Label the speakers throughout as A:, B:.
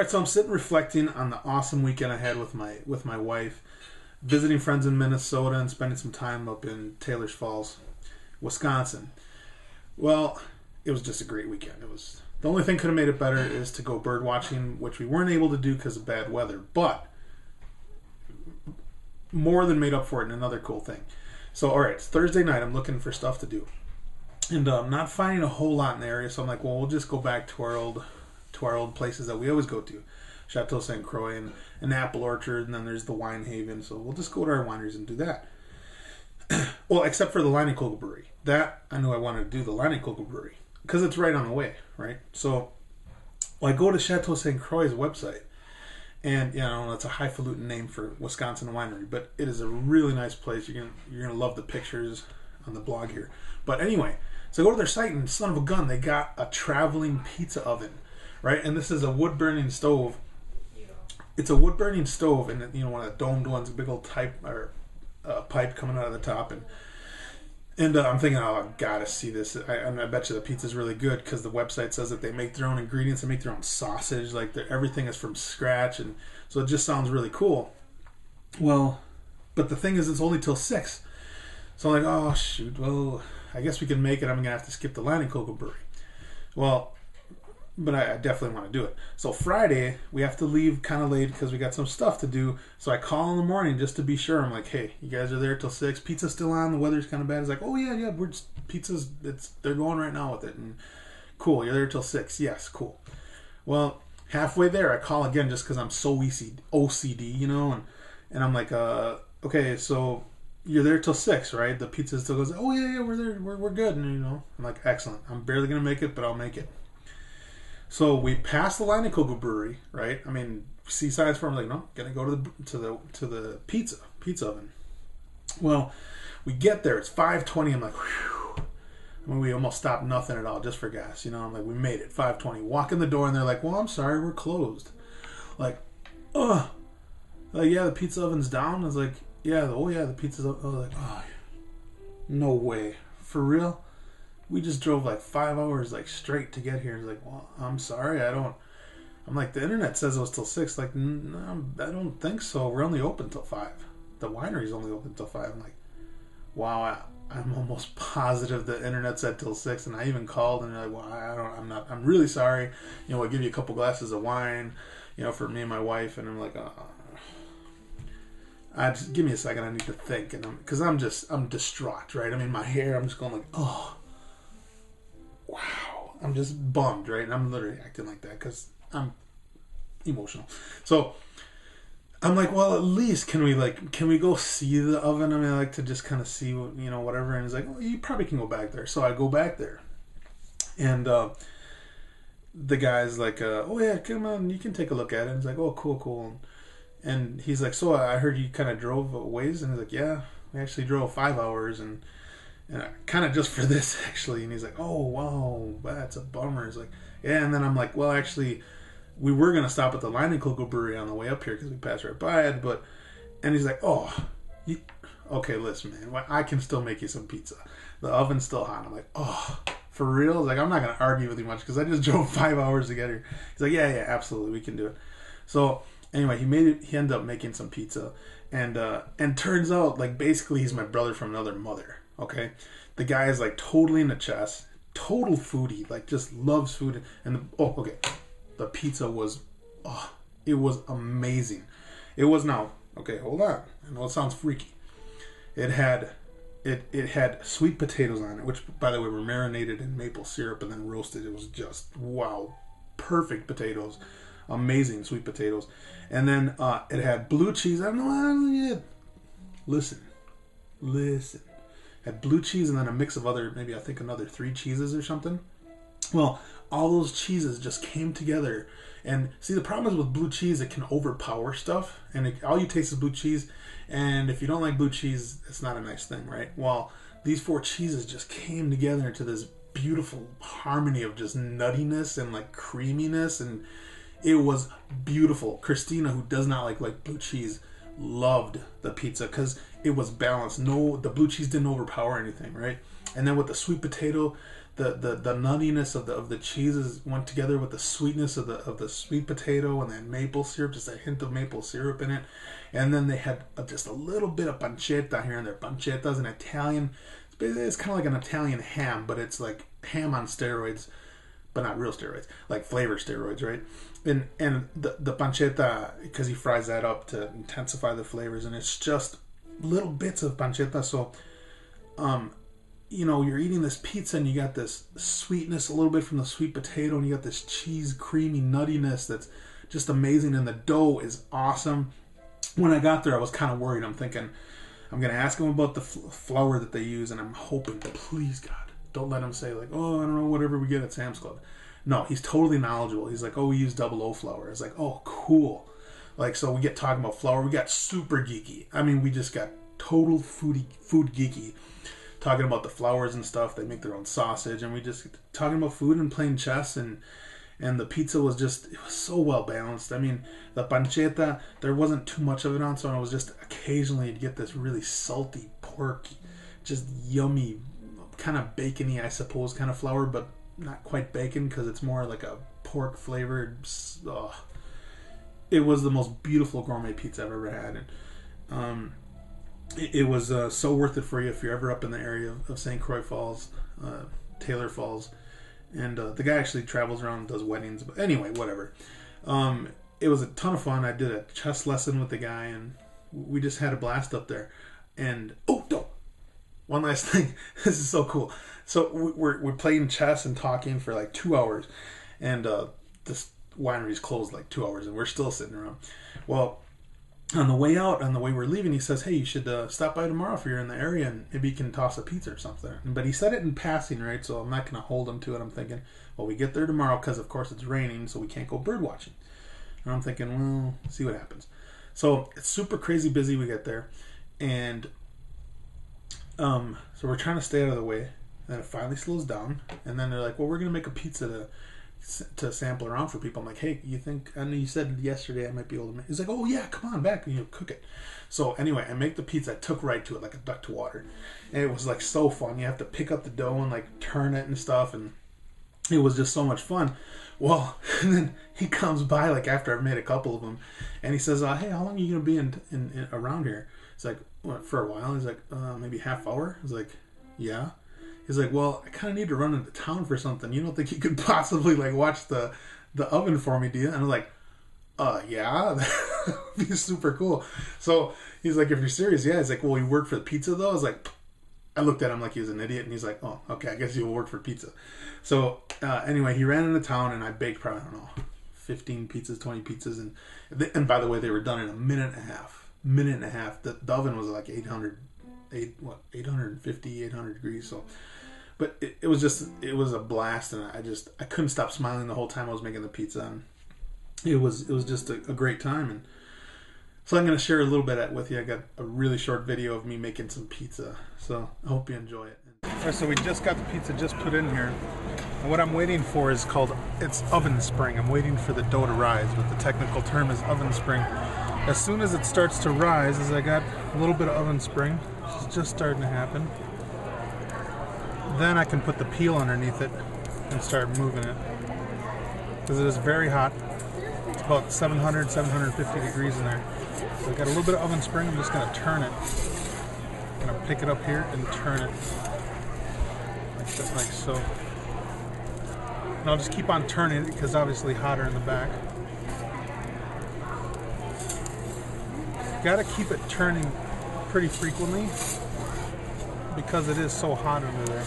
A: right, so I'm sitting reflecting on the awesome weekend I had with my wife, visiting friends in Minnesota and spending some time up in Taylor's Falls, Wisconsin. Well, it was just a great weekend. It was the only thing could have made it better is to go bird watching, which we weren't able to do because of bad weather, but more than made up for it in another cool thing. So, all right, it's Thursday night. I'm looking for stuff to do, and I'm not finding a whole lot in the area. So I'm like, well, we'll just go back to our old places that we always go to, Chateau St. Croix and an apple orchard, and then there's the Wine Haven. So we'll just go to our wineries and do that. Well, except for the Leinenkugel Brewery. That I knew I wanted to do, the Leinenkugel Brewery, because it's right on the way, right? So I go to Chateau St. Croix's website, and it's a highfalutin name for Wisconsin winery, but it is a really nice place. You're gonna love the pictures on the blog here. But anyway, so I go to their site, and son of a gun, they got a traveling pizza oven, right? And this is a wood burning stove. It's a wood burning stove, and one of the domed ones, a big old pipe coming out of the top, and I'm thinking, oh, I've got to see this. I bet you the pizza's really good because the website says that they make their own ingredients, they make their own sausage, like everything is from scratch, and so it just sounds really cool. Well, but the thing is, it's only till 6, so I'm like, oh shoot, well, I guess we can make it. I'm gonna have to skip the Leinenkugel Brewery. Well, but I definitely want to do it. So Friday, we have to leave kind of late because we got some stuff to do. So I call in the morning just to be sure. I'm like, hey, you guys are there till 6. Pizza's still on. The weather's kind of bad. It's like, oh yeah, they're going right now with it. And cool, you're there till 6. Yes, cool. Well, halfway there, I call again just because I'm so OCD, and I'm like, okay, so you're there till 6, right? The pizza still goes, oh yeah, we're there, we're good. And I'm like, excellent. I'm barely gonna make it, but I'll make it. So we passed the Leinenkugel Brewery, right? I mean, see signs for it. I'm like, no, gonna go to the pizza oven. Well, we get there. It's 5:20. I'm like, whew. I mean, we almost stopped nothing at all just for gas. I'm like, we made it. 5:20. Walk in the door, and they're like, well, I'm sorry, we're closed. Like, yeah, the pizza oven's down. I was like, the pizza's up. I was like, oh, no way, for real. We just drove like 5 hours like straight to get here. It's like, well, I'm sorry, I'm like, the internet says it was till 6. Like, no, I don't think so. We're only open till 5. The winery's only open till 5. I'm like, wow, I'm almost positive the internet said till 6, and I even called and they're like, well, I'm really sorry. I'll give you a couple glasses of wine, for me and my wife, and I'm like, just give me a second. I need to think, because I'm distraught, right? I mean, my hair, I'm just going like, oh. Wow, I'm just bummed, right? And I'm literally acting like that because I'm emotional. So I'm like, well, at least can we go see the oven? I mean, I like to just kind of see what, whatever. And he's like, well, you probably can go back there. So I go back there, and the guy's like, oh yeah, come on, you can take a look at it. And he's like, oh, cool. And he's like, so I heard you kind of drove a ways, and he's like, yeah, we actually drove 5 hours and kind of just for this, actually. And he's like, oh, wow, that's a bummer. He's like, yeah. And then I'm like, well, actually, we were going to stop at the Leinenkugel Brewery on the way up here because we passed right by it. And he's like, oh, okay, listen, man, I can still make you some pizza. The oven's still hot. I'm like, oh, for real? He's like, I'm not going to argue with you much because I just drove 5 hours to get here. He's like, yeah, absolutely, we can do it. So anyway, he ended up making some pizza. And turns out, like, basically he's my brother from another mother. Okay, the guy is like totally into chess, total foodie, like just loves food. And the pizza was, it was amazing. It was now, okay, hold on. I know it sounds freaky. It had sweet potatoes on it, which by the way were marinated in maple syrup and then roasted. It was just wow, perfect potatoes, amazing sweet potatoes. And then it had blue cheese. I don't know. Listen. Had blue cheese and then a mix of another 3 cheeses or something. Well, all those cheeses just came together. And see, the problem is with blue cheese, it can overpower stuff. And all you taste is blue cheese. And if you don't like blue cheese, it's not a nice thing, right? Well, these 4 cheeses just came together into this beautiful harmony of just nuttiness and like creaminess. And it was beautiful. Christina, who does not like blue cheese, loved the pizza because it was balanced. No, the blue cheese didn't overpower anything, right? And then with the sweet potato, the nuttiness of the cheeses went together with the sweetness of the sweet potato and then maple syrup, just a hint of maple syrup in it. And then they had just a little bit of pancetta here and there. Pancetta is an Italian. It's kind of like an Italian ham, but it's like ham on steroids, but not real steroids, like flavor steroids, right? And the pancetta, because he fries that up to intensify the flavors, and it's just little bits of pancetta. So, you know, you're eating this pizza and you got this sweetness a little bit from the sweet potato, and you got this cheese creamy nuttiness that's just amazing, and the dough is awesome. When I got there, I was kind of worried. I'm thinking, I'm going to ask him about the flour that they use, and I'm hoping, please God, don't let him say like, oh, I don't know, whatever we get at Sam's Club. No, he's totally knowledgeeky. He's like, oh, we use 00 flour. I was like, oh, cool. Like, so we get talking about flour. We got super geeky. I mean, we just got total food geeky, talking about the flours and stuff. They make their own sausage, and we just talking about food and playing chess, and the pizza was just, it was so well balanced. I mean, the pancetta, there wasn't too much of it on, so it was just occasionally you'd get this really salty pork, just yummy, kind of bacony, I suppose, kind of flour, but not quite bacon because it's more like a pork flavored. It was the most beautiful gourmet pizza I've ever had, and it was so worth it for you if you're ever up in the area of St. Croix Falls, Taylor Falls. And the guy actually travels around and does weddings. But anyway, whatever. It was a ton of fun. I did a chess lesson with the guy, and we just had a blast up there. And, one last thing. This is so cool. So we're playing chess and talking for like 2 hours. And this winery's closed like 2 hours, and we're still sitting around. Well, on the way out, on the way we're leaving, he says, hey, you should stop by tomorrow if you're in the area, and maybe you can toss a pizza or something. But he said it in passing, right? So I'm not going to hold him to it. I'm thinking, well, we get there tomorrow because, of course, it's raining, so we can't go bird watching. And I'm thinking, well, see what happens. So it's super crazy busy. We get there, and so we're trying to stay out of the way. And then it finally slows down, and then they're like, well, we're going to make a pizza to sample around for people. I'm like, hey, you think, I know you said yesterday I might be able to make. He's like, oh yeah, come on back and you cook it. So anyway, I make the pizza. I took right to it like a duck to water, and it was like so fun. You have to pick up the dough and like turn it and stuff, and it was just so much fun. Well, and then he comes by like after I've made a couple of them, and he says, hey, how long are you gonna be in around here? It's like, what, for a while. He's like, maybe half hour. I was like, yeah. He's like, well, I kind of need to run into town for something. You don't think you could possibly like watch the oven for me, do you? And I'm like, yeah, that would be super cool. So he's like, if you're serious, yeah. He's like, well, you work for the pizza though? I was like, I looked at him like he was an idiot, and he's like, oh, okay, I guess you'll work for pizza. So anyway, he ran into town, and I baked probably, I don't know, 15 pizzas, 20 pizzas, and by the way, they were done in a minute and a half. The oven was like 850, 800 degrees. So. But it was a blast, and I couldn't stop smiling the whole time I was making the pizza, and it was just a great time. And so I'm going to share a little bit with you. I got a really short video of me making some pizza, so I hope you enjoy it. All right, so we just got the pizza just put in here, and what I'm waiting for is it's oven spring. I'm waiting for the dough to rise, but the technical term is oven spring. As soon as it starts to rise, as I got a little bit of oven spring, which is just starting to happen, then I can put the peel underneath it and start moving it, because it is very hot. It's about 700, 750 degrees in there. So I've got a little bit of oven spring. I'm just going to turn it. I'm going to pick it up here and turn it like so. And I'll just keep on turning it because obviously hotter in the back. Got to keep it turning pretty frequently, because it is so hot under there.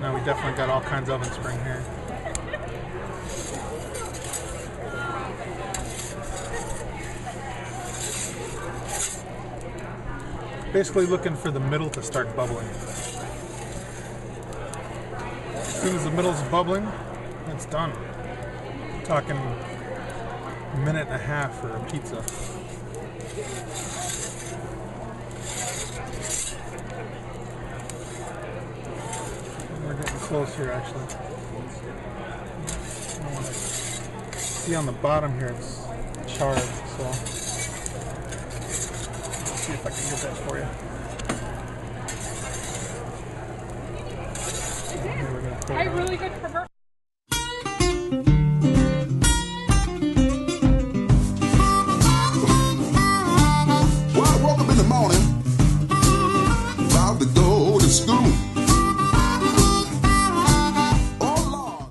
A: Now we definitely got all kinds of oven spring here. Basically looking for the middle to start bubbling. As soon as the middle's bubbling, it's done. I'm talking a minute and a half for a pizza. Close here, actually. See on the bottom here, it's charred, so let's see if I can get that for you.
B: Are really good for